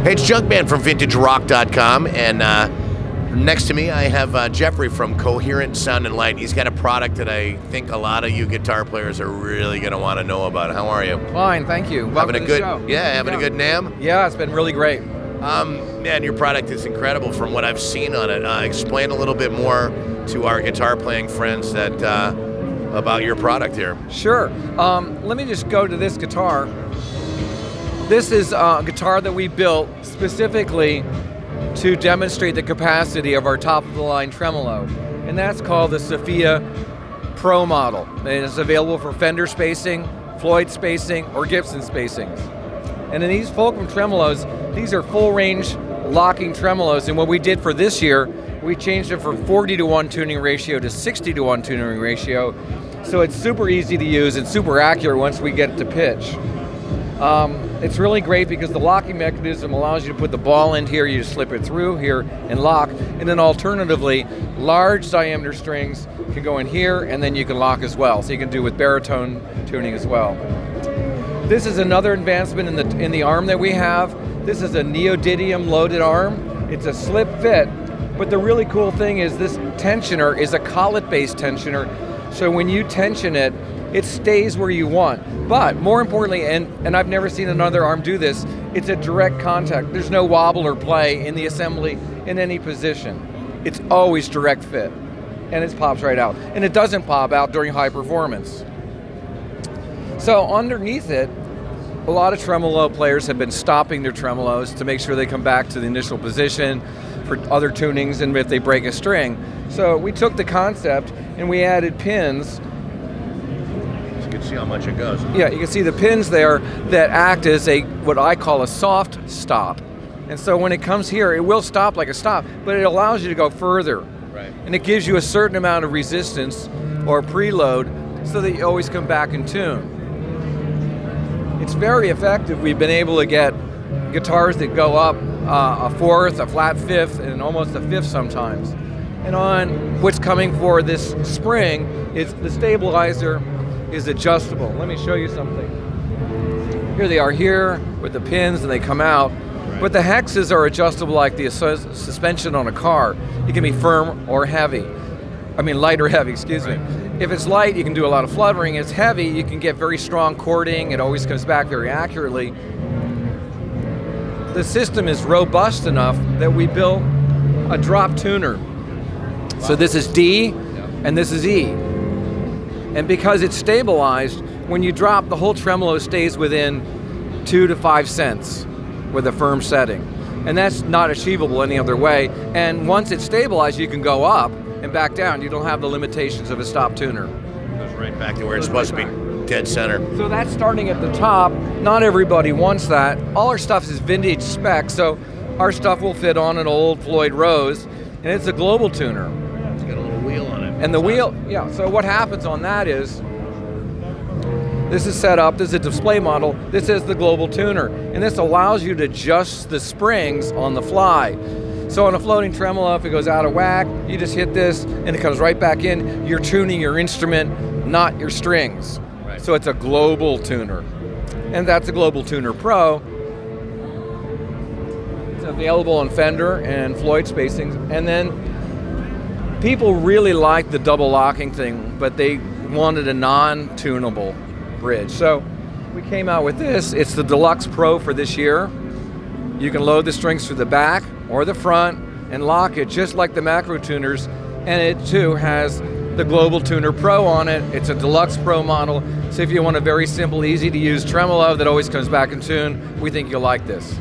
Hey, it's Junkman from VintageRock.com, and next to me I have Geoffrey from Coherent Sound and Light. He's got a product that I think a lot of you guitar players are really going to want to know about. How are you? Fine, thank you. Welcome Having a good show. having a good NAMM? Yeah, it's been really great. Man, your product is incredible from what I've seen on it. Explain a little bit more to our guitar playing friends that about your product here. Sure. Let me just go to this guitar. This is a guitar that we built specifically to demonstrate the capacity of our top-of-the-line tremolo, and that's called the Sofia Pro model. And it's available for Fender spacing, Floyd spacing, or Gibson spacings. And in these Fulcrum tremolos, these are full-range locking tremolos, and what we did for this year, we changed it from 40-to-1 tuning ratio to 60-to-1 tuning ratio, so it's super easy to use and super accurate once we get to pitch. It's really great because the locking mechanism allows you to put the ball in here, you just slip it through here and lock, and then alternatively, large diameter strings can go in here and then you can lock as well, so you can do with baritone tuning as well. This is another advancement in the arm that we have. This is a neodymium loaded arm. It's a slip fit, but the really cool thing is this tensioner is a collet-based tensioner, so when you tension it, it stays where you want. But more importantly, and I've never seen another arm do this, it's a direct contact. There's no wobble or play in the assembly in any position. It's always direct fit, and it pops right out. And it doesn't pop out during high performance. So underneath it, a lot of tremolo players have been stopping their tremolos to make sure they come back to the initial position for other tunings and if they break a string. So we took the concept and we added pins. You can see how much it goes. Yeah, you can see the pins there that act as what I call a soft stop. And so when it comes here, it will stop like a stop, but it allows you to go further. Right. And it gives you a certain amount of resistance or preload so that you always come back in tune. It's very effective. We've been able to get guitars that go up a fourth, a flat fifth, and almost a fifth sometimes. And on what's coming for this spring is the stabilizer is adjustable. Let me show you something. Here they are here with the pins and they come out, right. But the hexes are adjustable like the suspension on a car. It can be firm or heavy. I mean light or heavy, excuse me. If it's light, you can do a lot of fluttering. If it's heavy, you can get very strong chording. It always comes back very accurately. The system is robust enough that we built a drop tuner. Wow. So this is D and this is E. And because it's stabilized, when you drop, the whole tremolo stays within 2 to 5 cents with a firm setting. And that's not achievable any other way. And once it's stabilized, you can go up and back down. You don't have the limitations of a stop tuner. Goes right back to where it's supposed to be, dead center. So that's starting at the top. Not everybody wants that. All our stuff is vintage spec, so our stuff will fit on an old Floyd Rose, and it's a global tuner. It's got a little wheel on it. And the wheel, yeah, so what happens on that is, this is set up, this is a display model, this is the global tuner, and this allows you to adjust the springs on the fly. So on a floating tremolo, if it goes out of whack, you just hit this and it comes right back in. You're tuning your instrument, not your strings. Right. So it's a global tuner. And that's a Global Tuner Pro. It's available on Fender and Floyd spacings. And then people really like the double locking thing, but they wanted a non-tunable bridge. So we came out with this. It's the Deluxe Pro for this year. You can load the strings through the back or the front and lock it just like the macro tuners, and it too has the Global Tuner Pro on it. It's a Deluxe Pro model, so if you want a very simple, easy to use tremolo that always comes back in tune, we think you'll like this.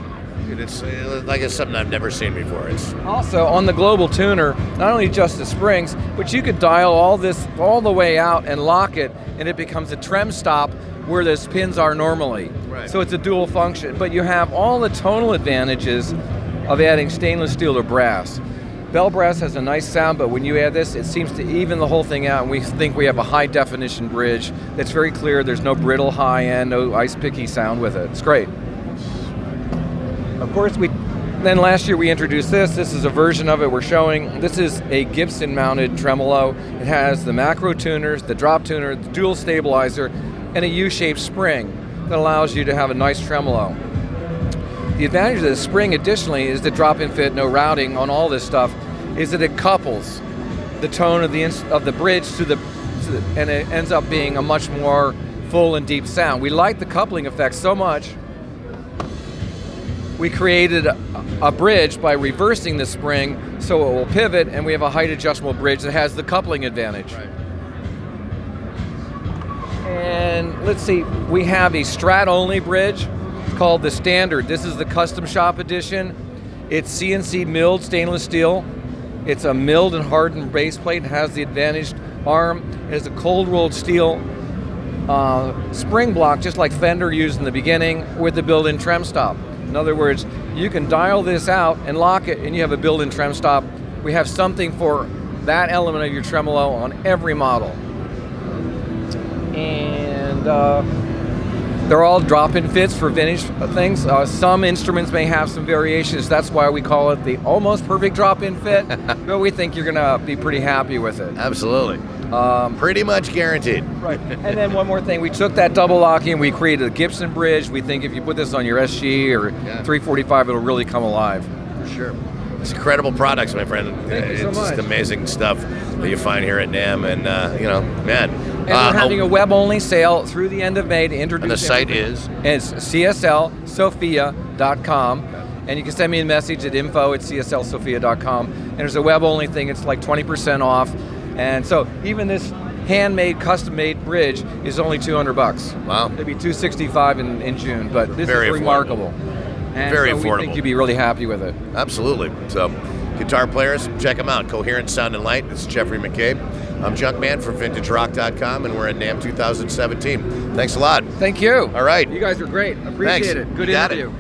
It's like it's something I've never seen before. It's also on the Global Tuner, not only just the springs, but you could dial all this all the way out and lock it, and it becomes a trem stop where those pins are normally. Right. So it's a dual function, but you have all the tonal advantages of adding stainless steel or brass. Bell brass has a nice sound, but when you add this, it seems to even the whole thing out, and we think we have a high definition bridge that's very clear. There's no brittle high end, no ice picky sound with it. It's great. Of course, then last year we introduced this. This is a version of it we're showing. This is a Gibson mounted tremolo. It has the macro tuners, the drop tuner, the dual stabilizer, and a U-shaped spring that allows you to have a nice tremolo. the advantage of the spring additionally is the drop-in fit, no routing on all this stuff, is that it couples the tone of the bridge and it ends up being a much more full and deep sound. We like the coupling effect so much, we created a bridge by reversing the spring so it will pivot, and we have a height adjustable bridge that has the coupling advantage. Right. And let's see, we have a Strat only bridge called the Standard. This is the custom shop edition. It's CNC milled stainless steel. It's a milled and hardened base plate. It has the advantaged arm. It has a cold rolled steel spring block, just like Fender used in the beginning, with the built-in trem stop. In other words, you can dial this out and lock it, and you have a built-in trem stop. We have something for that element of your tremolo on every model. And they're all drop-in fits for vintage things. Some instruments may have some variations. That's why we call it the almost perfect drop-in fit, but we think you're gonna be pretty happy with it. Absolutely. Pretty much guaranteed. Right. And then one more thing, we took that double locking, we created a Gibson bridge. We think if you put this on your SG or 345, it'll really come alive. For sure. It's incredible products, my friend. Thank you so it's much. just amazing stuff that you find here at NAMM, and man. And we're having a web-only sale through the end of May to introduce. And the site everything. is? And it's CSLSophia.com. And you can send me a message at info@cslsophia.com. And there's a web-only thing. It's like 20% off. And so even this handmade, custom-made bridge is only $200. Wow. It'll be $265 in June, but this Very is remarkable. And Very so affordable. We think you'd be really happy with it. Absolutely. So, guitar players, check them out. Coherent Sound and Light. This is Geoffrey McCabe. I'm Junkman from VintageRock.com, and we're at NAMM 2017. Thanks a lot. Thank you. All right. You guys are great. Appreciate Thanks. it. Good You got interview. it.